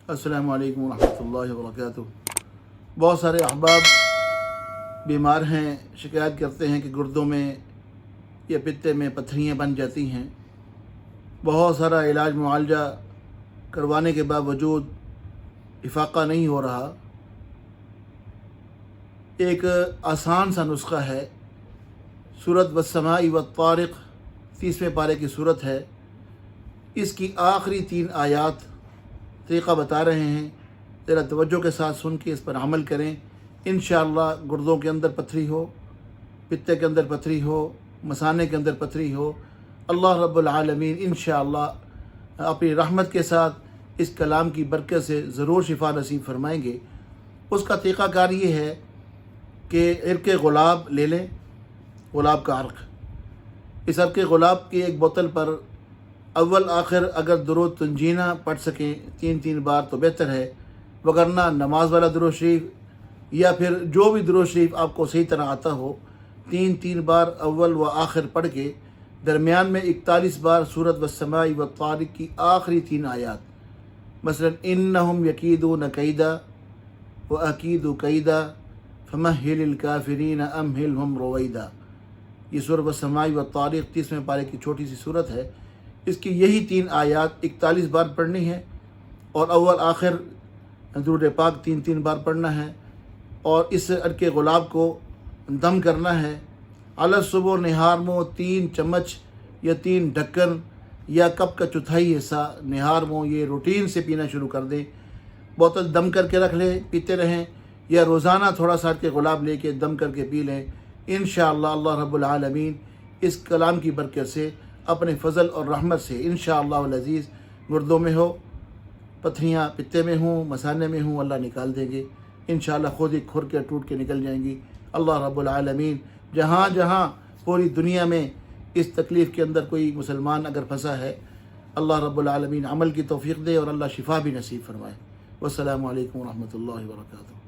السلام علیکم ورحمۃ اللہ وبرکاتہ۔ بہت سارے احباب بیمار ہیں، شکایت کرتے ہیں کہ گردوں میں یا پتے میں پتھریاں بن جاتی ہیں۔ بہت سارا علاج معالجہ کروانے کے باوجود افاقہ نہیں ہو رہا۔ ایک آسان سا نسخہ ہے، سورۃ والسماء والطارق 30ویں پارے کی صورت ہے۔ اس کی آخری 3 آیات طریقہ بتا رہے ہیں، ذرا توجہ کے ساتھ سن کے اس پر عمل کریں۔ انشاءاللہ گردوں کے اندر پتھری ہو، پتے کے اندر پتھری ہو، مثانے کے اندر پتھری ہو، اللہ رب العالمین انشاءاللہ اپنی رحمت کے ساتھ اس کلام کی برکت سے ضرور شفا نصیب فرمائیں گے۔ اس کا طریقہ کار یہ ہے کہ عرق گلاب لے لیں، گلاب کا عرق۔ اس عرق گلاب کی ایک بوتل پر اول آخر اگر درود تنجینہ پڑھ سکیں 3 بار تو بہتر ہے، وگرنہ نماز والا درود شریف یا پھر جو بھی درود شریف آپ کو صحیح طرح آتا ہو 3 بار اول و آخر پڑھ کے درمیان میں 41 بار سورۃ والسماء والطارق کی آخری 3 آیات، مثلا انہم یکیدون کیدا واکید کیدا فمہل الکافرین امہلہم رویدا۔ یہ سورۃ والسماء والطارق 30ویں پارے کی چھوٹی سی صورت ہے۔ اس کی یہی 3 آیات 41 بار پڑھنی ہے اور اول آخر درود پاک 3 بار پڑھنا ہے، اور اس عرق گلاب کو دم کرنا ہے۔ علی صبح نہار مو 3 چمچ یا 3 ڈھکن یا کپ کا چوتھائی حصہ نہار مو یہ روٹین سے پینا شروع کر دیں۔ بوتل دم کر کے رکھ لیں، پیتے رہیں، یا روزانہ تھوڑا سا عرق گلاب لے کے دم کر کے پی لیں۔ انشاءاللہ اللہ رب العالمین اس کلام کی برکت سے اپنے فضل اور رحمت سے انشاءاللہ العزیز گردوں میں ہو، پتھریاں پتے میں ہوں، مثانے میں ہوں، اللہ نکال دیں گے انشاءاللہ، خود ہی کھر کے ٹوٹ کے نکل جائیں گی۔ اللہ رب العالمین جہاں جہاں پوری دنیا میں اس تکلیف کے اندر کوئی مسلمان اگر پھنسا ہے، اللہ رب العالمین عمل کی توفیق دے اور اللہ شفا بھی نصیب فرمائے۔ والسلام علیکم ورحمۃ اللہ وبرکاتہ۔